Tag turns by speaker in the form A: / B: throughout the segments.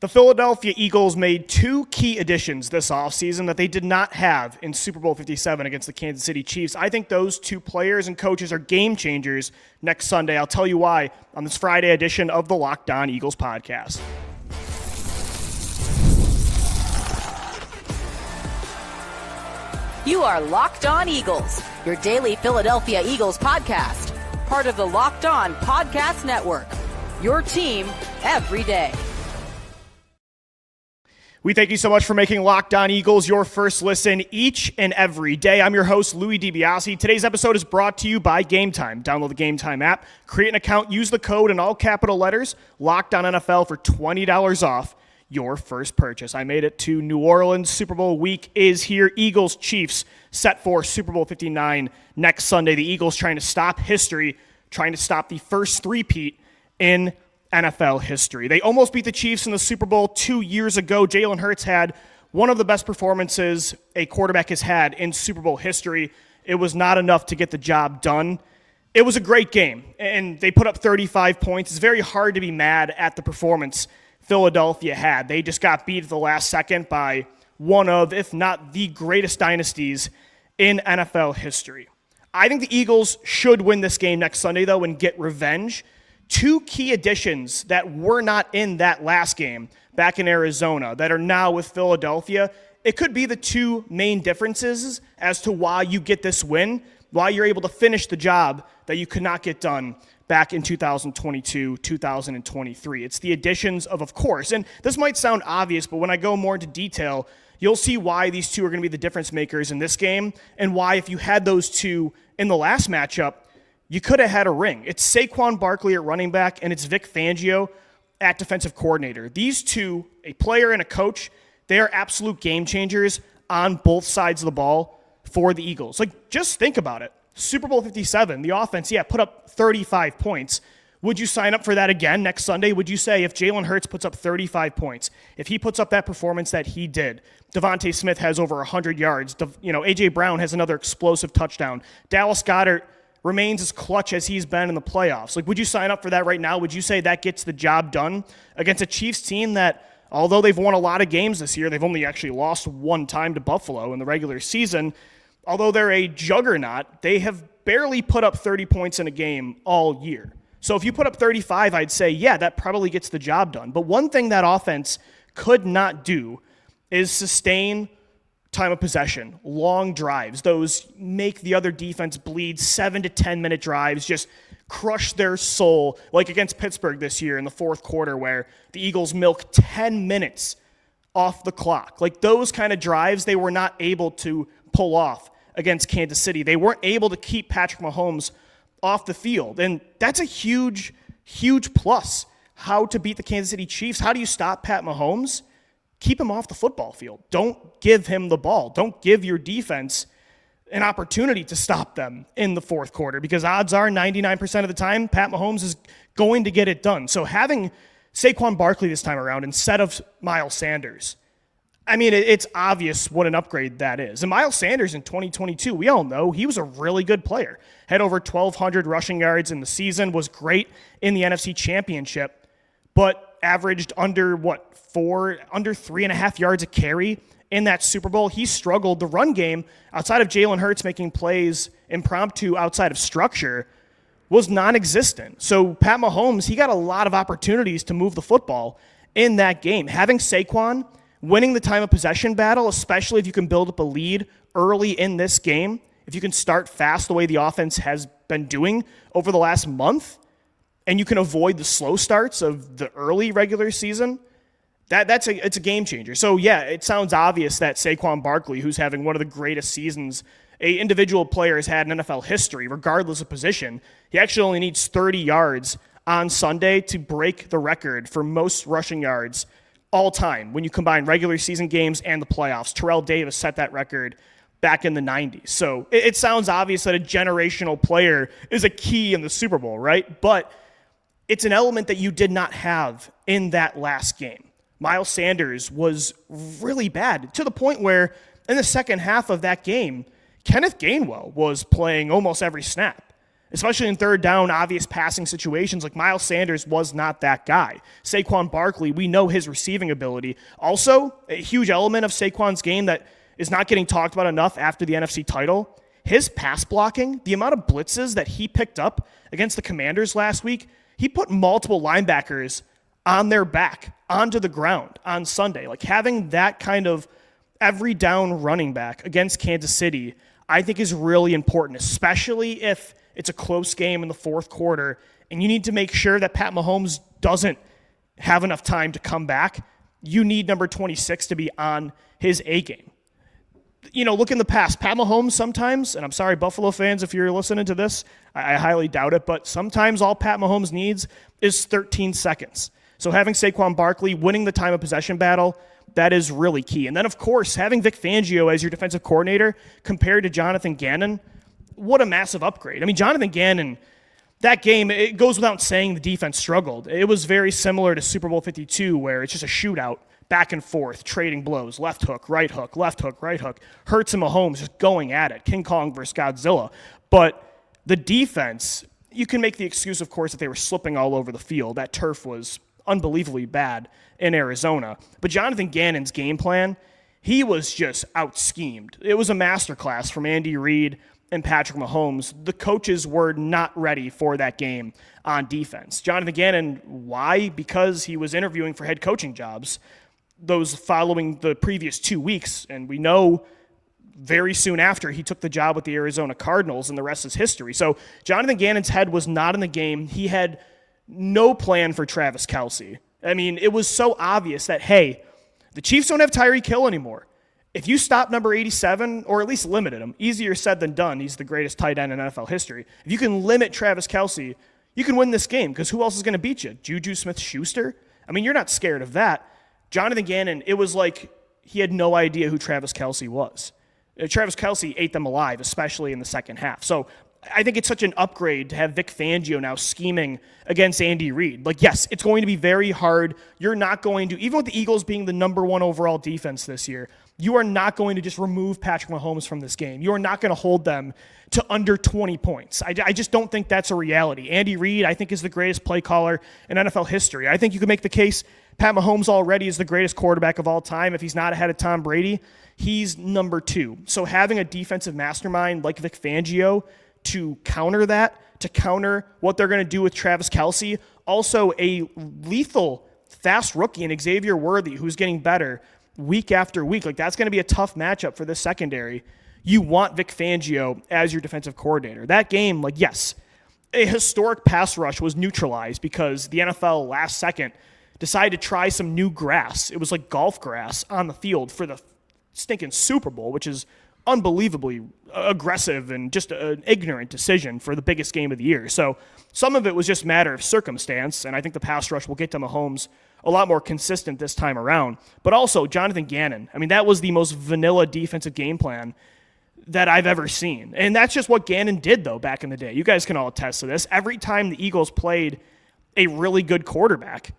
A: The Philadelphia Eagles made two key additions this offseason that they did not have in Super Bowl 57 against the Kansas City Chiefs. I think those two players and coaches are game changers next Sunday. I'll tell you why on this Friday edition of the Locked On Eagles podcast.
B: You are Locked On Eagles, your daily Philadelphia Eagles podcast. Part of the Locked On Podcast Network, your team every day.
A: We thank you so much for making Locked On Eagles your first listen each and every day. I'm your host, Louie DiBiase. Today's episode is brought to you by Game Time. Download the Game Time app, create an account, use the code in all capital letters, Locked On NFL for $20 off your first purchase. I made it to New Orleans. Super Bowl week is here. Eagles, Chiefs set for Super Bowl 59 next Sunday. The Eagles trying to stop history, trying to stop the first three-peat in NFL history. They almost beat the Chiefs in the Super Bowl 2 years ago. Jalen Hurts had one of the best performances a quarterback has had in Super Bowl history. It was not enough to get the job done. It was a great game, and they put up 35 points. It's very hard to be mad at the performance Philadelphia had. They just got beat at the last second by one of, if not the greatest dynasties in NFL history. I think the Eagles should win this game next Sunday, though, and get revenge. Two key additions that were not in that last game back in Arizona that are now with Philadelphia. It could be the two main differences as to why you get this win, why you're able to finish the job that you could not get done back in 2022, 2023. It's the additions of course, and this might sound obvious, but when I go more into detail, you'll see why these two are going to be the difference makers in this game and why if you had those two in the last matchup, you could have had a ring. It's Saquon Barkley at running back, and it's Vic Fangio at defensive coordinator. These two, a player and a coach, they are absolute game changers on both sides of the ball for the Eagles. Like, just think about it. Super Bowl 57, the offense, put up 35 points. Would you sign up for that again next Sunday? Would you say if Jalen Hurts puts up 35 points, if he puts up that performance that he did, Devontae Smith has over 100 yards, A.J. Brown has another explosive touchdown, Dallas Goedert remains as clutch as he's been in the playoffs. Like, would you sign up for that right now? Would you say that gets the job done against a Chiefs team that, although they've won a lot of games this year, they've only actually lost one time to Buffalo in the regular season. Although they're a juggernaut, they have barely put up 30 points in a game all year. So if you put up 35, I'd say, that probably gets the job done. But one thing that offense could not do is sustain time of possession, long drives. Those make the other defense bleed. 7 to 10 minute drives, just crush their soul, like against Pittsburgh this year in the fourth quarter where the Eagles milked 10 minutes off the clock. Like those kind of drives, they were not able to pull off against Kansas City. They weren't able to keep Patrick Mahomes off the field. And that's a huge, huge plus. How to beat the Kansas City Chiefs. How do you stop Pat Mahomes? Keep him off the football field. Don't give him the ball. Don't give your defense an opportunity to stop them in the fourth quarter because odds are 99% of the time, Pat Mahomes is going to get it done. So having Saquon Barkley this time around instead of Miles Sanders, I mean, it's obvious what an upgrade that is. And Miles Sanders in 2022, we all know he was a really good player. Had over 1,200 rushing yards in the season, was great in the NFC Championship, but averaged under 3.5 yards a carry in that Super Bowl. He struggled. The run game, outside of Jalen Hurts making plays impromptu outside of structure, was non-existent. So Pat Mahomes, he got a lot of opportunities to move the football in that game. Having Saquon winning the time of possession battle, especially if you can build up a lead early in this game, if you can start fast the way the offense has been doing over the last month, and you can avoid the slow starts of the early regular season, it's a game changer. So, it sounds obvious that Saquon Barkley, who's having one of the greatest seasons an individual player has had in NFL history, regardless of position, he actually only needs 30 yards on Sunday to break the record for most rushing yards all time when you combine regular season games and the playoffs. Terrell Davis set that record back in the 90s. So it sounds obvious that a generational player is a key in the Super Bowl, right? But it's an element that you did not have in that last game. Miles Sanders was really bad to the point where in the second half of that game, Kenneth Gainwell was playing almost every snap. especially in third down, obvious passing situations. Like Miles Sanders was not that guy. Saquon Barkley, we know his receiving ability. Also, a huge element of Saquon's game that is not getting talked about enough after the NFC title, his pass blocking, the amount of blitzes that he picked up against the Commanders last week, he put multiple linebackers on their back, onto the ground on Sunday. Like having that kind of every down running back against Kansas City, I think is really important, especially if it's a close game in the fourth quarter and you need to make sure that Pat Mahomes doesn't have enough time to come back. You need number 26 to be on his A game. You know, look in the past, Pat Mahomes sometimes, and I'm sorry, Buffalo fans, if you're listening to this, I highly doubt it, but sometimes all Pat Mahomes needs is 13 seconds. So having Saquon Barkley winning the time of possession battle, that is really key. And then, of course, having Vic Fangio as your defensive coordinator compared to Johnathan Gannon, what a massive upgrade. I mean, Johnathan Gannon, that game, it goes without saying the defense struggled. It was very similar to Super Bowl 52 where it's just a shootout, back and forth, trading blows, left hook, right hook, left hook, right hook. Hurts and Mahomes just going at it, King Kong versus Godzilla. But the defense, you can make the excuse, of course, that they were slipping all over the field. That turf was unbelievably bad in Arizona. But Johnathan Gannon's game plan, he was just out-schemed. It was a masterclass from Andy Reid and Patrick Mahomes. The coaches were not ready for that game on defense. Johnathan Gannon, why? Because he was interviewing for head coaching jobs those following the previous 2 weeks, and we know very soon after he took the job with the Arizona Cardinals, and the rest is history. So Johnathan Gannon's head was not in the game. He had no plan for Travis Kelce. I mean, it was so obvious that, hey, the Chiefs don't have Tyreek Hill anymore. If you stop number 87, or at least limited him, easier said than done, he's the greatest tight end in NFL history. If you can limit Travis Kelce, you can win this game, because who else is going to beat you? Juju Smith-Schuster? I mean, you're not scared of that. Johnathan Gannon, it was like he had no idea who Travis Kelce was. Travis Kelce ate them alive, especially in the second half. So I think it's such an upgrade to have Vic Fangio now scheming against Andy Reid. Like, yes, it's going to be very hard. You're not going to, even with the Eagles being the number one overall defense this year, you are not going to just remove Patrick Mahomes from this game. You are not going to hold them to under 20 points. I just don't think that's a reality. Andy Reid, I think, is the greatest play caller in NFL history. I think you could make the case Pat Mahomes already is the greatest quarterback of all time. If he's not ahead of Tom Brady, he's number 2. So having a defensive mastermind like Vic Fangio to counter that, to counter what they're going to do with Travis Kelce, also a lethal, fast rookie in Xavier Worthy who's getting better week after week. Like, that's going to be a tough matchup for this secondary. You want Vic Fangio as your defensive coordinator. That game, like, yes, a historic pass rush was neutralized because the NFL last second decided to try some new grass. It was like golf grass on the field for the stinking Super Bowl, which is unbelievably aggressive and just an ignorant decision for the biggest game of the year. So some of it was just a matter of circumstance, and I think the pass rush will get to Mahomes a lot more consistent this time around. But also, Johnathan Gannon, I mean, that was the most vanilla defensive game plan that I've ever seen. And that's just what Gannon did, though, back in the day. You guys can all attest to this. Every time the Eagles played a really good quarterback,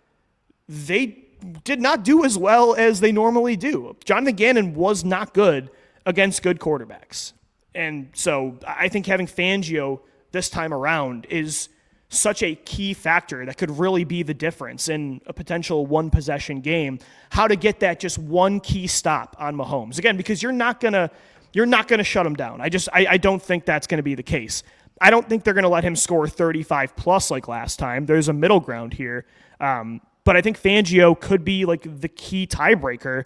A: they did not do as well as they normally do. Johnathan Gannon was not good against good quarterbacks. And so I think having Fangio this time around is such a key factor that could really be the difference in a potential one-possession game, how to get that just one key stop on Mahomes. Again, because you're not gonna shut him down. I don't think that's going to be the case. I don't think they're going to let him score 35 plus like last time. There's a middle ground here. But I think Fangio could be like the key tiebreaker,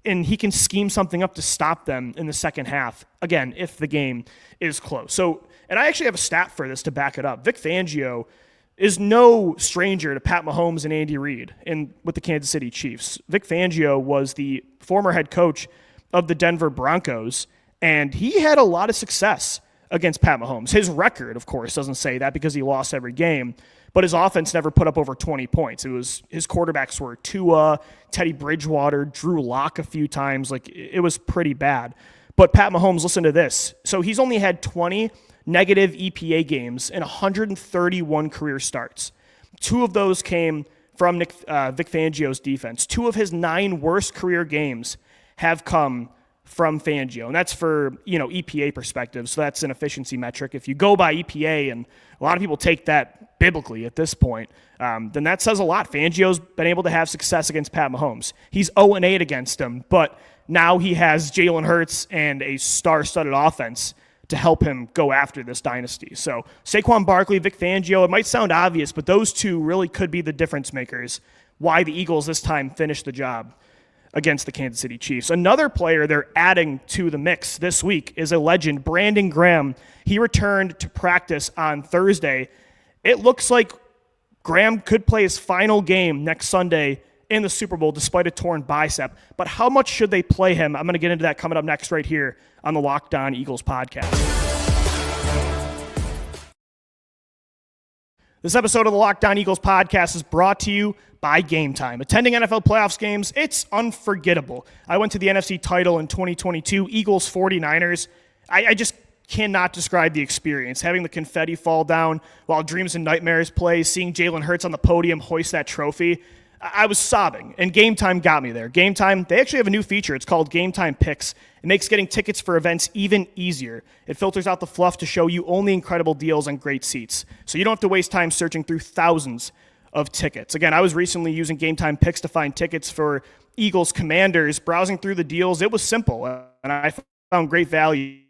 A: and he can scheme something up to stop them in the second half, again, if the game is close. So, and I actually have a stat for this to back it up. Vic Fangio is no stranger to Pat Mahomes and Andy Reid with the Kansas City Chiefs. Vic Fangio was the former head coach of the Denver Broncos, and he had a lot of success against Pat Mahomes. His record, of course, doesn't say that because he lost every game, but his offense never put up over 20 points. It was his quarterbacks were Tua, Teddy Bridgewater, Drew Lock a few times. Like, it was pretty bad. But Pat Mahomes, listen to this. So he's only had 20 negative EPA games in 131 career starts. 2 of those came from Vic Fangio's defense. 2 of his 9 worst career games have come from Fangio, and that's for, EPA perspective, so that's an efficiency metric. If you go by EPA, and a lot of people take that biblically at this point, then that says a lot. Fangio's been able to have success against Pat Mahomes. He's 0-8 against him, but now he has Jalen Hurts and a star-studded offense to help him go after this dynasty. So Saquon Barkley, Vic Fangio, it might sound obvious, but those two really could be the difference makers why the Eagles this time finished the job against the Kansas City Chiefs. Another player they're adding to the mix this week is a legend, Brandon Graham. He returned to practice on Thursday. It looks like Graham could play his final game next Sunday in the Super Bowl despite a torn bicep. But how much should they play him? I'm going to get into that coming up next right here on the Locked On Eagles podcast. This episode of the Locked On Eagles podcast is brought to you by Game Time. Attending NFL playoffs games, it's unforgettable. I went to the NFC title in 2022, Eagles 49ers. I just cannot describe the experience. Having the confetti fall down while Dreams and Nightmares play, seeing Jalen Hurts on the podium hoist that trophy, I was sobbing, and Game Time got me there. Game Time, they actually have a new feature. It's called Game Time Picks. It makes getting tickets for events even easier. It filters out the fluff to show you only incredible deals on great seats, so you don't have to waste time searching through thousands of tickets. Again, I was recently using Game Time Picks to find tickets for Eagles Commanders. Browsing through the deals, it was simple, and I found great value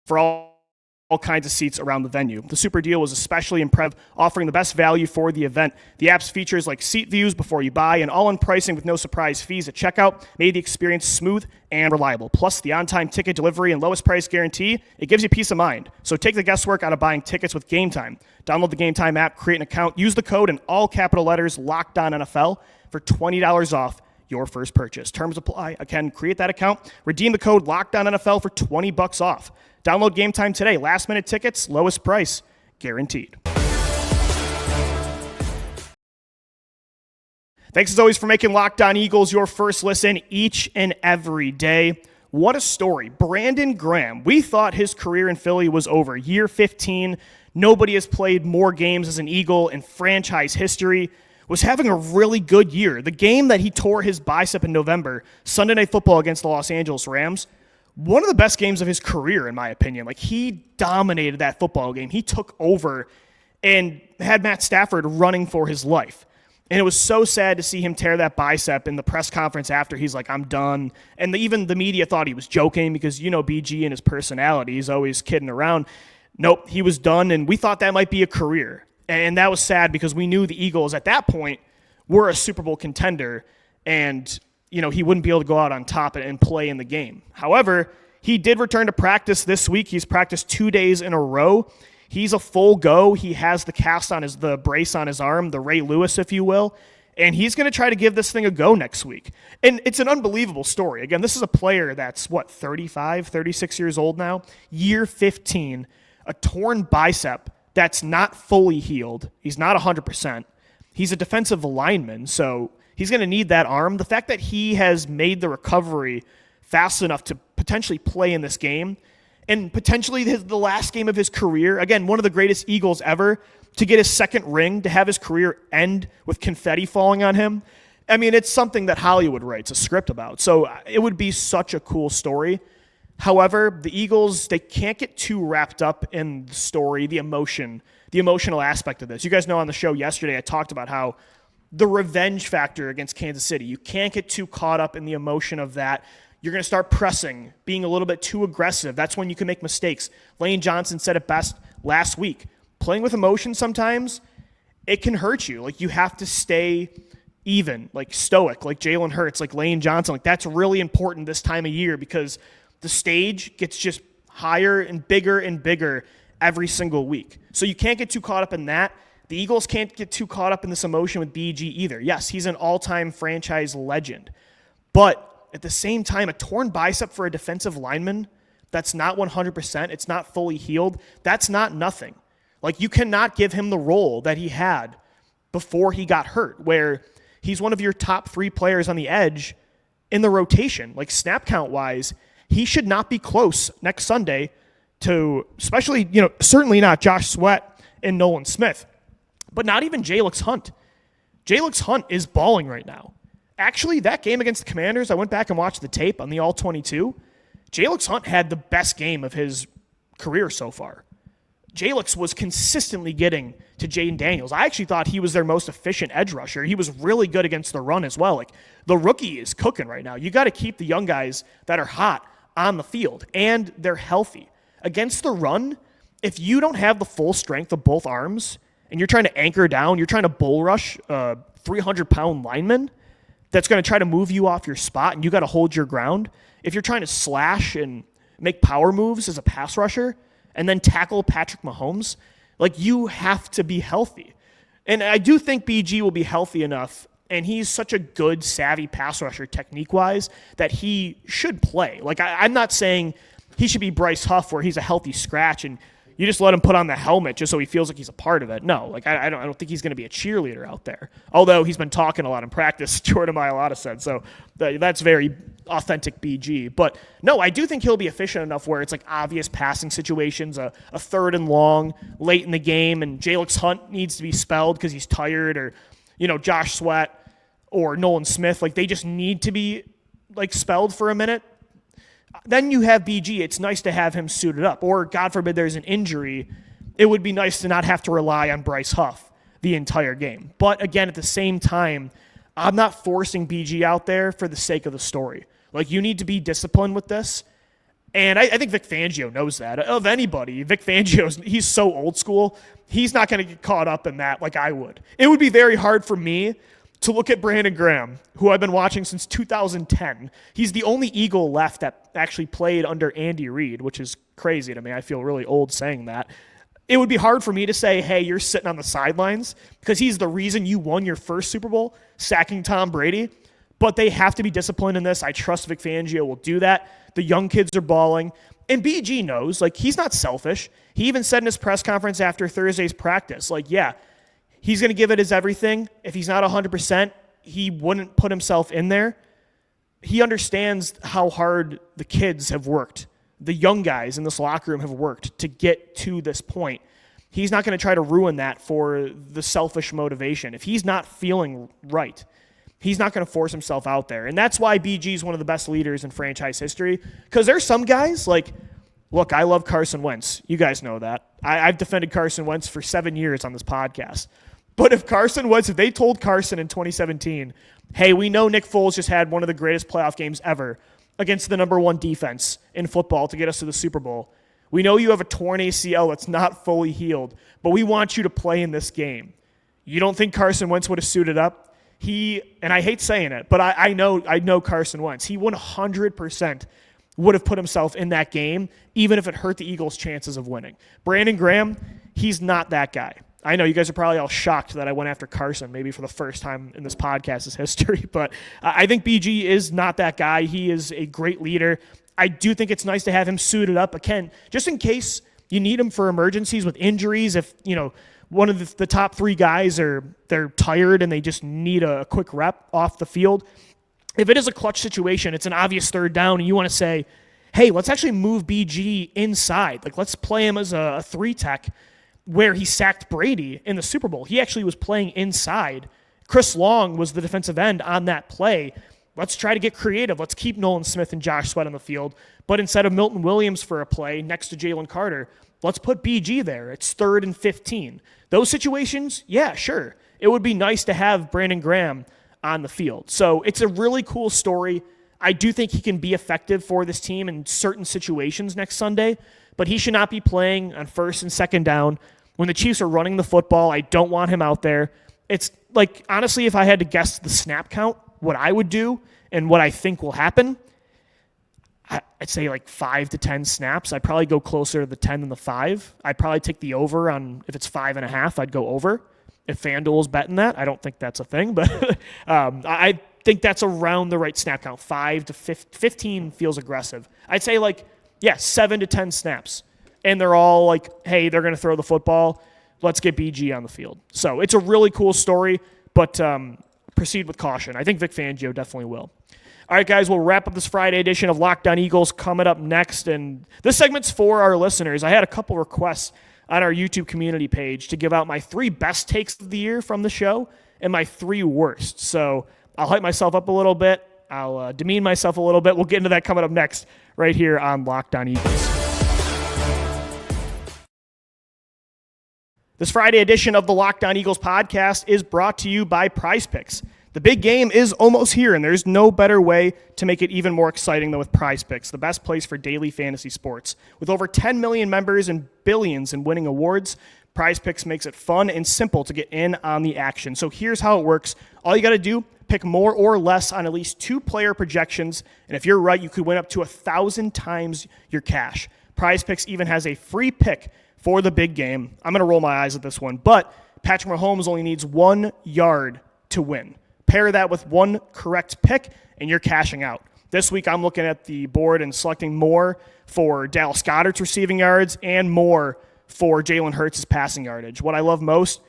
A: for all kinds of seats around the venue. The super deal was especially impressive, offering the best value for the event. The app's features like seat views before you buy and all-in pricing with no surprise fees at checkout made the experience smooth and reliable. Plus, the on-time ticket delivery and lowest price guarantee, it gives you peace of mind. So take the guesswork out of buying tickets with Game Time. Download the Game Time app, create an account, use the code in all capital letters Locked On NFL for $20 off your first purchase. Terms apply. Again, create that account, redeem the code Locked On NFL for $20 off. Download Game Time today. Last minute tickets, lowest price, guaranteed. Thanks as always for making Locked On Eagles your first listen each and every day. What a story. Brandon Graham, we thought his career in Philly was over. Year 15, nobody has played more games as an Eagle in franchise history, was having a really good year. The game that he tore his bicep in November, Sunday Night Football against the Los Angeles Rams, one of the best games of his career, in my opinion. Like, he dominated that football game. He took over and had Matt Stafford running for his life. And it was so sad to see him tear that bicep in the press conference after. He's like, I'm done. And even the media thought he was joking because, BG and his personality, he's always kidding around. Nope, he was done, and we thought that might be a career. And that was sad because we knew the Eagles at that point were a Super Bowl contender, and he wouldn't be able to go out on top and play in the game. However, he did return to practice this week. He's practiced 2 days in a row. He's a full go. He has the cast on the brace on his arm, the Ray Lewis, if you will, and he's going to try to give this thing a go next week. And it's an unbelievable story. Again, this is a player that's, 35, 36 years old now, year 15, a torn bicep that's not fully healed. He's not 100%. He's a defensive lineman, so he's going to need that arm. The fact that he has made the recovery fast enough to potentially play in this game, and potentially the last game of his career, again, one of the greatest Eagles ever, to get his second ring, to have his career end with confetti falling on him. I mean, it's something that Hollywood writes a script about. So it would be such a cool story. However, the Eagles, they can't get too wrapped up in the story, the emotional aspect of this. You guys know on the show yesterday, I talked about how the revenge factor against Kansas City, you can't get too caught up in the emotion of that. You're going to start pressing, being a little bit too aggressive. That's when you can make mistakes. Lane Johnson said it best last week. Playing with emotion sometimes, it can hurt you. Like, you have to stay even, like stoic, like Jalen Hurts, like Lane Johnson. Like, that's really important this time of year because the stage gets just higher and bigger every single week. So you can't get too caught up in that. The Eagles can't get too caught up in this emotion with BG either. Yes, he's an all-time franchise legend. But at the same time, a torn bicep for a defensive lineman that's not 100%, it's not fully healed, that's not nothing. Like, you cannot give him the role that he had before he got hurt, where he's one of your top 3 players on the edge in the rotation. Like, snap count-wise, he should not be close next Sunday to, especially, certainly not Josh Sweat and Nolan Smith, but not even Jalix Hunt. Jalix Hunt is balling right now. Actually, that game against the Commanders, I went back and watched the tape on the All-22. Jalix Hunt had the best game of his career so far. Jalix was consistently getting to Jaden Daniels. I actually thought he was their most efficient edge rusher. He was really good against the run as well. Like, the rookie is cooking right now. You got to keep the young guys that are hot on the field, and they're healthy. Against the run, if you don't have the full strength of both arms and you're trying to anchor down, you're trying to bull rush a 300-pound lineman that's going to try to move you off your spot and you got to hold your ground. If you're trying to slash and make power moves as a pass rusher and then tackle Patrick Mahomes, like, you have to be healthy. And I do think BG will be healthy enough, and he's such a good, savvy pass rusher technique-wise that he should play. Like, I'm not saying he should be Bryce Huff where he's a healthy scratch and you just let him put on the helmet just so he feels like he's a part of it. No, like, I don't think he's going to be a cheerleader out there. Although he's been talking a lot in practice, Jordan Mailata said. So that's very authentic BG. But no, I do think he'll be efficient enough where it's like obvious passing situations, a third and long late in the game, and Jalix Hunt needs to be spelled because he's tired, or, Josh Sweat or Nolan Smith, like, they just need to be like spelled for a minute. Then you have BG. It's nice to have him suited up. Or, God forbid, there's an injury. It would be nice to not have to rely on Bryce Huff the entire game. But, again, at the same time, I'm not forcing BG out there for the sake of the story. Like, you need to be disciplined with this. And I think Vic Fangio knows that. Of anybody, Vic Fangio, he's so old school. He's not going to get caught up in that like I would. It would be very hard for me to look at Brandon Graham, who I've been watching since 2010. He's the only Eagle left that actually played under Andy Reid, which is crazy to me. I feel really old saying that. It would be hard for me to say, hey, you're sitting on the sidelines, because he's the reason you won your first Super Bowl, sacking Tom Brady. But they have to be disciplined in this. I trust Vic Fangio will do that. The young kids are balling. And BG knows, like, he's not selfish. He even said in his press conference after Thursday's practice, like, yeah, he's going to give it his everything. If he's not 100%, he wouldn't put himself in there. He understands how hard the kids have worked. The young guys in this locker room have worked to get to this point. He's not going to try to ruin that for the selfish motivation. If he's not feeling right, he's not going to force himself out there. And that's why BG is one of the best leaders in franchise history. Because there's some guys, like, look, I love Carson Wentz. You guys know that. I've defended Carson Wentz for 7 years on this podcast. But if they told Carson in 2017, hey, we know Nick Foles just had one of the greatest playoff games ever against the number one defense in football to get us to the Super Bowl. We know you have a torn ACL that's not fully healed, but we want you to play in this game. You don't think Carson Wentz would have suited up? And I hate saying it, but I know Carson Wentz. He 100% would have put himself in that game, even if it hurt the Eagles' chances of winning. Brandon Graham, he's not that guy. I know you guys are probably all shocked that I went after Carson, maybe for the first time in this podcast's history, but I think BG is not that guy. He is a great leader. I do think it's nice to have him suited up, again, just in case you need him for emergencies with injuries. If, one of the top three guys they're tired and they just need a quick rep off the field. If it is a clutch situation, it's an obvious third down, and you want to say, hey, let's actually move BG inside. Like, let's play him as a three-tech where he sacked Brady in the Super Bowl. He actually was playing inside. Chris Long was the defensive end on that play. Let's try to get creative. Let's keep Nolan Smith and Josh Sweat on the field. But instead of Milton Williams for a play next to Jalen Carter, let's put BG there. It's 3rd and 15. Those situations, yeah, sure. It would be nice to have Brandon Graham on the field. So it's a really cool story. I do think he can be effective for this team in certain situations next Sunday, but he should not be playing on 1st and 2nd down. When the Chiefs are running the football, I don't want him out there. It's like, honestly, if I had to guess the snap count, what I would do and what I think will happen, I'd say like 5 to 10 snaps. I'd probably go closer to the 10 than the 5. I'd probably take the over on, if it's 5.5, I'd go over. If FanDuel's betting that, I don't think that's a thing, but I think that's around the right snap count. 5 to 15 feels aggressive. I'd say 7 to 10 snaps. And they're all like, hey, they're going to throw the football. Let's get BG on the field. So it's a really cool story, but proceed with caution. I think Vic Fangio definitely will. All right, guys, we'll wrap up this Friday edition of Locked On Eagles coming up next. And this segment's for our listeners. I had a couple requests on our YouTube community page to give out my 3 best takes of the year from the show and my 3 worst. So I'll hype myself up a little bit. I'll demean myself a little bit. We'll get into that coming up next right here on Locked On Eagles. This Friday edition of the Locked On Eagles podcast is brought to you by Prize Picks. The big game is almost here, and there's no better way to make it even more exciting than with Prize Picks, the best place for daily fantasy sports. With over 10 million members and billions in winning awards, Prize Picks makes it fun and simple to get in on the action. So here's how it works. All you got to do, pick more or less on at least 2 player projections, and if you're right, you could win up to 1,000 times your cash. Prize Picks even has a free pick for the big game. I'm going to roll my eyes at this one, but Patrick Mahomes only needs 1 yard to win. Pair that with 1 correct pick, and you're cashing out. This week, I'm looking at the board and selecting more for Dallas Goedert's receiving yards and more for Jalen Hurts' passing yardage. What I love most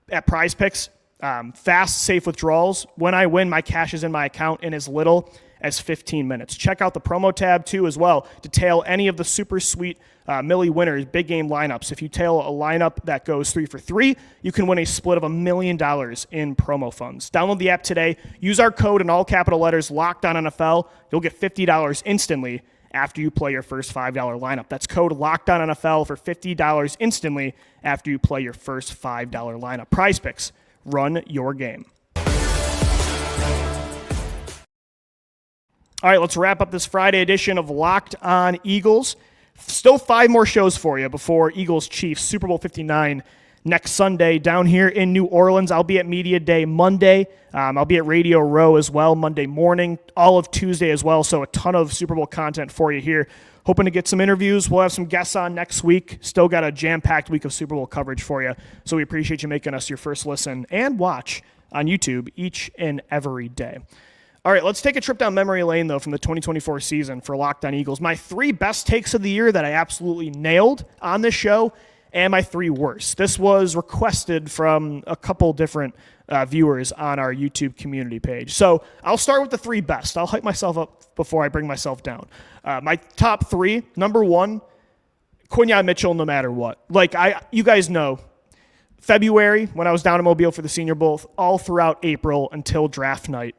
A: at Prize Picks, fast, safe withdrawals. When I win, my cash is in my account in as little as 15 minutes. Check out the promo tab, too, as well, to tail any of the super sweet Millie winners, big game lineups. If you tail a lineup that goes 3 for 3, you can win a split of $1 million in promo funds. Download the app today. Use our code in all capital letters, Locked On NFL. You'll get $50 instantly after you play your first $5 lineup. That's code Locked On NFL for $50 instantly after you play your first $5 lineup. Prize Picks. Run your game. All right, let's wrap up this Friday edition of Locked On Eagles. Still 5 more shows for you before Eagles-Chiefs Super Bowl 59 next Sunday down here in New Orleans. I'll be at Media Day Monday. I'll be at Radio Row as well Monday morning, all of Tuesday as well, so a ton of Super Bowl content for you here. Hoping to get some interviews. We'll have some guests on next week. Still got a jam-packed week of Super Bowl coverage for you, so we appreciate you making us your first listen and watch on YouTube each and every day. All right, let's take a trip down memory lane, though, from the 2024 season for Locked On Eagles. My 3 best takes of the year that I absolutely nailed on this show, and my 3 worst. This was requested from a couple different viewers on our YouTube community page. So I'll start with the 3 best. I'll hype myself up before I bring myself down. My top 3, number 1, Quinyon Mitchell no matter what. You guys know, February, when I was down in Mobile for the Senior Bowl, all throughout April until draft night,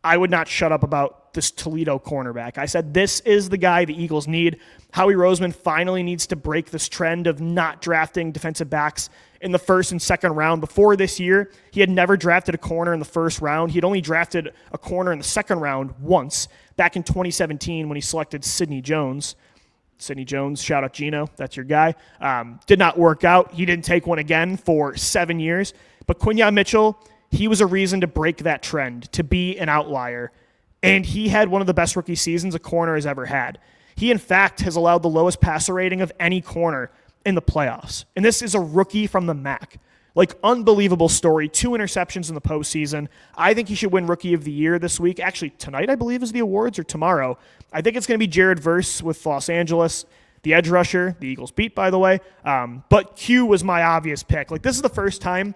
A: I would not shut up about this Toledo cornerback. I said, this is the guy the Eagles need. Howie Roseman finally needs to break this trend of not drafting defensive backs in the first and second round. Before this year, he had never drafted a corner in the first round. He had only drafted a corner in the second round once, back in 2017 when he selected Sidney Jones. Sidney Jones, shout out Gino, that's your guy. Did not work out. He didn't take one again for 7 years. But Quinyon Mitchell, he was a reason to break that trend, to be an outlier. And he had one of the best rookie seasons a corner has ever had. He, in fact, has allowed the lowest passer rating of any corner in the playoffs. And this is a rookie from the MAC. Unbelievable story. 2 interceptions in the postseason. I think he should win Rookie of the Year this week. Actually, tonight, I believe, is the awards, or tomorrow. I think it's going to be Jared Verse with Los Angeles, the edge rusher. The Eagles beat, by the way. But Q was my obvious pick. This is the first time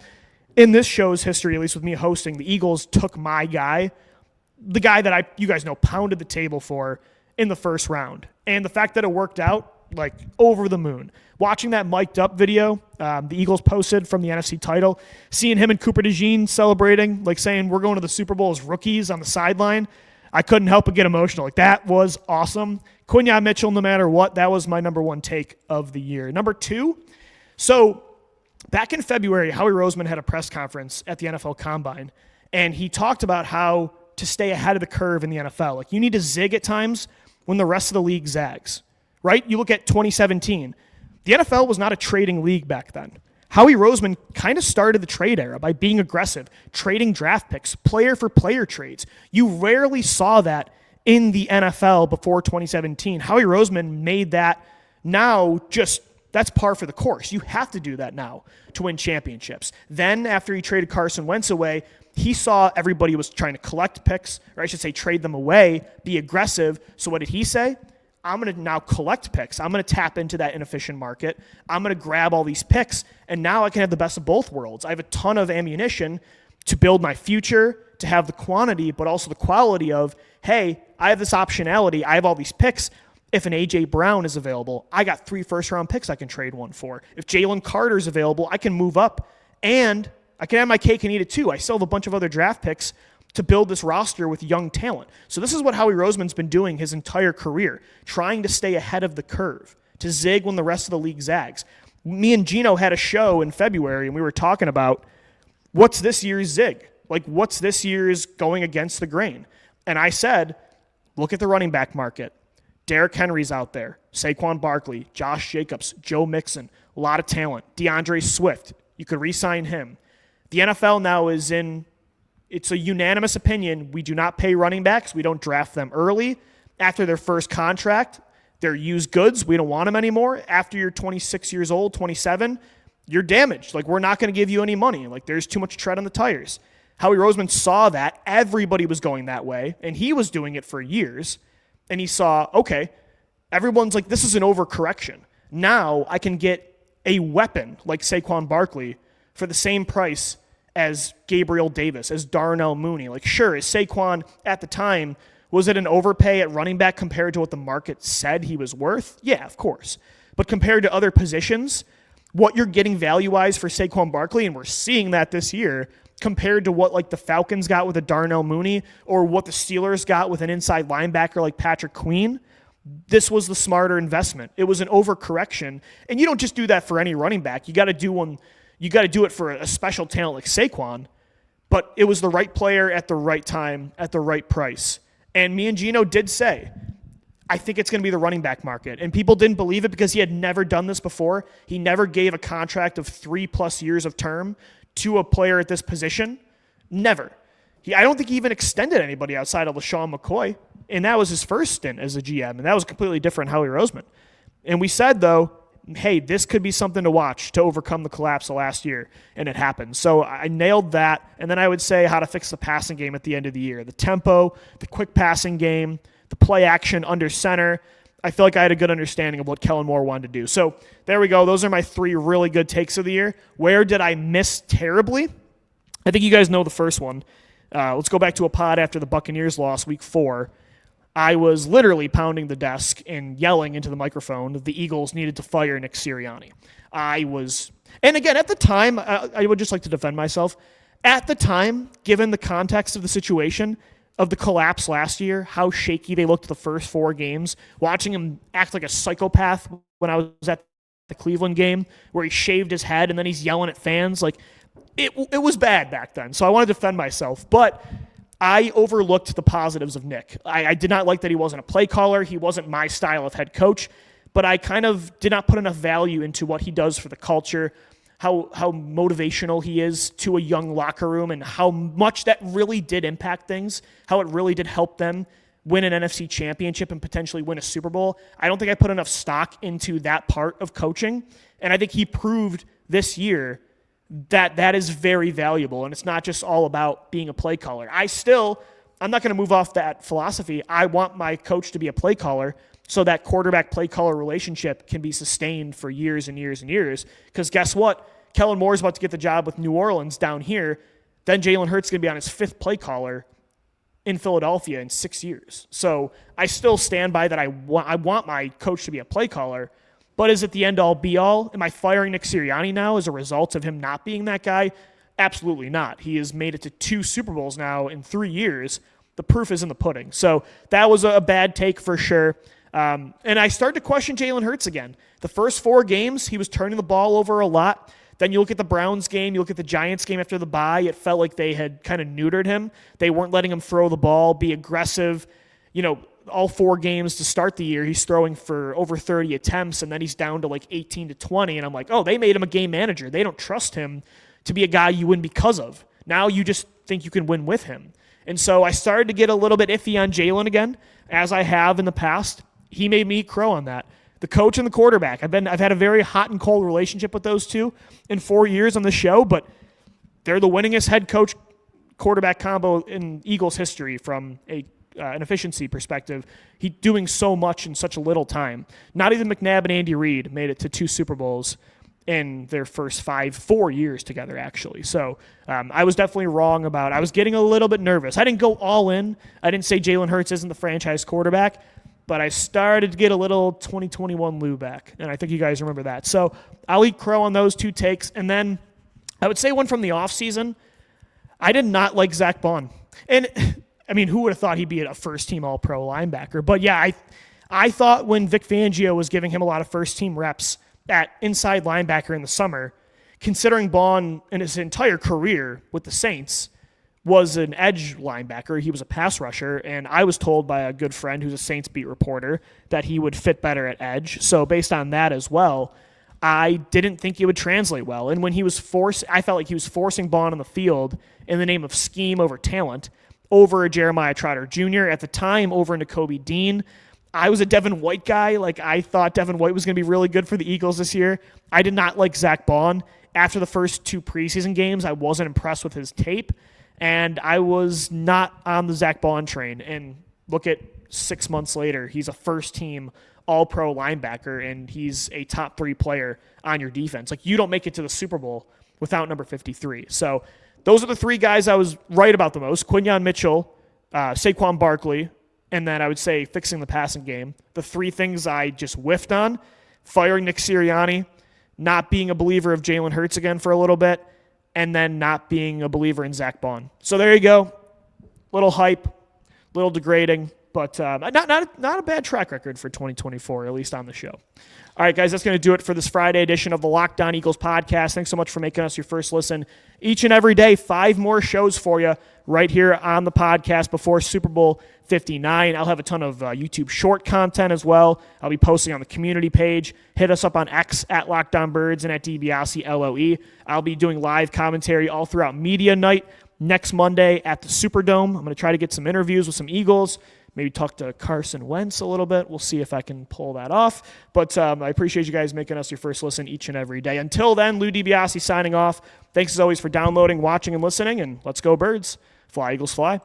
A: in this show's history, at least with me hosting, the Eagles took my guy, the guy that you guys know, pounded the table for in the first round. And the fact that it worked out, over the moon. Watching that mic'd up video the Eagles posted from the NFC title, seeing him and Cooper DeJean celebrating, saying we're going to the Super Bowl as rookies on the sideline, I couldn't help but get emotional. That was awesome. Quinyon Mitchell, no matter what, that was my number 1 take of the year. Number 2, so back in February, Howie Roseman had a press conference at the NFL Combine, and he talked about how to stay ahead of the curve in the NFL. You need to zig at times when the rest of the league zags, right? You look at 2017. The NFL was not a trading league back then. Howie Roseman kind of started the trade era by being aggressive, trading draft picks, player-for-player trades. You rarely saw that in the NFL before 2017. Howie Roseman made that now that's par for the course. You have to do that now to win championships. Then, after he traded Carson Wentz away, he saw everybody was trying to collect picks, or I should say trade them away, be aggressive. So what did he say? I'm going to now collect picks. I'm going to tap into that inefficient market. I'm going to grab all these picks, and now I can have the best of both worlds. I have a ton of ammunition to build my future, to have the quantity, but also the quality of, hey, I have this optionality. I have all these picks. If an A.J. Brown is available, I got 3 first-round picks I can trade one for. If Jalen Carter is available, I can move up, and I can have my cake and eat it too. I still have a bunch of other draft picks to build this roster with young talent. So this is what Howie Roseman's been doing his entire career, trying to stay ahead of the curve, to zig when the rest of the league zags. Me and Gino had a show in February, and we were talking about what's this year's zig? Like, what's this year's going against the grain? And I said, look at the running back market. Derrick Henry's out there, Saquon Barkley, Josh Jacobs, Joe Mixon, a lot of talent. DeAndre Swift, you could re-sign him. The NFL now it's a unanimous opinion. We do not pay running backs. We don't draft them early. After their first contract, they're used goods. We don't want them anymore. After you're 26 years old, 27, you're damaged. Like, we're not going to give you any money. Like, there's too much tread on the tires. Howie Roseman saw that. Everybody was going that way, and he was doing it for years. And he saw, okay, everyone's like, this is an overcorrection. Now I can get a weapon like Saquon Barkley for the same price as Gabriel Davis, as Darnell Mooney. Like, sure, is Saquon at the time, was it an overpay at running back compared to what the market said he was worth? Yeah, of course. But compared to other positions, what you're getting value-wise for Saquon Barkley, and we're seeing that this year, compared to what like the Falcons got with a Darnell Mooney or what the Steelers got with an inside linebacker like Patrick Queen, this was the smarter investment. It was an overcorrection, and you don't just do that for any running back. You got to do it for a special talent like Saquon, but it was the right player at the right time at the right price. And me and Gino did say, I think it's going to be the running back market. And people didn't believe it because he had never done this before. He never gave a contract of 3+ years of term to a player at this position. Never. I don't think he even extended anybody outside of LaShawn McCoy. And that was his first stint as a GM. And that was completely different Howie Roseman. And we said, though, hey, this could be something to watch to overcome the collapse of last year. And it happened. So I nailed that. And then I would say how to fix the passing game at the end of the year. The tempo, the quick passing game, the play action under center. I feel like I had a good understanding of what Kellen Moore wanted to do. So there we go. Those are my 3 really good takes of the year. Where did I miss terribly? I think you guys know the first one. Let's go back to a pod after the Buccaneers lost week 4. I was literally pounding the desk and yelling into the microphone that the Eagles needed to fire Nick Sirianni. And again, at the time, I would just like to defend myself. At the time, given the context of the situation, of the collapse last year, how shaky they looked the first 4 games, watching him act like a psychopath when I was at the Cleveland game where he shaved his head and then he's yelling at fans. Like, it was bad back then. So I want to defend myself. But I overlooked the positives of Nick. I did not like that he wasn't a play caller. He wasn't my style of head coach. But I kind of did not put enough value into what he does for the culture, how motivational he is to a young locker room, and how much that really did impact things, how it really did help them win an NFC championship and potentially win a Super Bowl. I don't think I put enough stock into that part of coaching, and I think he proved this year that that is very valuable, and it's not just all about being a play caller. I'm not going to move off that philosophy. I want my coach to be a play caller so that quarterback-play caller relationship can be sustained for years and years and years, because guess what? Kellen Moore's about to get the job with New Orleans down here. Then Jalen Hurts is going to be on his 5th play caller in Philadelphia in 6 years. So I still stand by that. I want my coach to be a play caller, but is it the end-all, be-all? Am I firing Nick Sirianni now as a result of him not being that guy? Absolutely not. He has made it to 2 Super Bowls now in 3 years. The proof is in the pudding. So that was a bad take for sure. And I started to question Jalen Hurts again. The first 4 games, he was turning the ball over a lot. Then you look at the Browns game, you look at the Giants game after the bye, it felt like they had kind of neutered him. They weren't letting him throw the ball, be aggressive. All 4 games to start the year, he's throwing for over 30 attempts, and then he's down to like 18 to 20. And I'm like, oh, they made him a game manager. They don't trust him to be a guy you win because of. Now you just think you can win with him. And so I started to get a little bit iffy on Jalen again, as I have in the past. He made me eat crow on that. The coach and the quarterback. I've had a very hot and cold relationship with those two in 4 years on the show, but they're the winningest head coach quarterback combo in Eagles history from an efficiency perspective. He's doing so much in such a little time. Not even McNabb and Andy Reid made it to 2 Super Bowls in their first 4 years together, actually. So I was definitely wrong I was getting a little bit nervous. I didn't go all in. I didn't say Jalen Hurts isn't the franchise quarterback, but I started to get a little 2021 Lou back, and I think you guys remember that. So I'll eat crow on those 2 takes. And then I would say one from the offseason. I did not like Zach Bond. And I mean, who would have thought he'd be a first-team All-Pro linebacker? But yeah, I thought when Vic Fangio was giving him a lot of first-team reps at inside linebacker in the summer, considering Bond in his entire career with the Saints was an edge linebacker, he was a pass rusher, and I was told by a good friend who's a Saints beat reporter that he would fit better at edge. So based on that as well, I didn't think it would translate well. And when I felt like he was forcing Bond on the field in the name of scheme over talent, over Jeremiah Trotter Jr., at the time over Nakobe Dean. I was a Devin White guy. Like, I thought Devin White was going to be really good for the Eagles this year. I did not like Zach Bond. After the first 2 preseason games, I wasn't impressed with his tape, and I was not on the Zach Bond train. And look at 6 months later, he's a first-team All-Pro linebacker, and he's a top 3 player on your defense. Like, you don't make it to the Super Bowl without number 53. So those are the 3 guys I was right about the most: Quinyon Mitchell, Saquon Barkley, and then I would say fixing the passing game. The 3 things I just whiffed on: firing Nick Sirianni, not being a believer of Jalen Hurts again for a little bit, and then not being a believer in Zach Bond. So there you go. Little hype, little degrading, but not a bad track record for 2024, at least on the show. All right, guys, that's going to do it for this Friday edition of the Locked On Eagles podcast. Thanks so much for making us your first listen each and every day. 5 more shows for you right here on the podcast before Super Bowl 59. I'll have a ton of YouTube short content as well. I'll be posting on the community page. Hit us up on X at Locked On Birds and at DiBiase LOE. I'll be doing live commentary all throughout media night next Monday at the Superdome. I'm going to try to get some interviews with some Eagles. Maybe talk to Carson Wentz a little bit. We'll see if I can pull that off. But I appreciate you guys making us your first listen each and every day. Until then, Lou DiBiase signing off. Thanks as always for downloading, watching, and listening. And let's go Birds. Fly, Eagles, fly.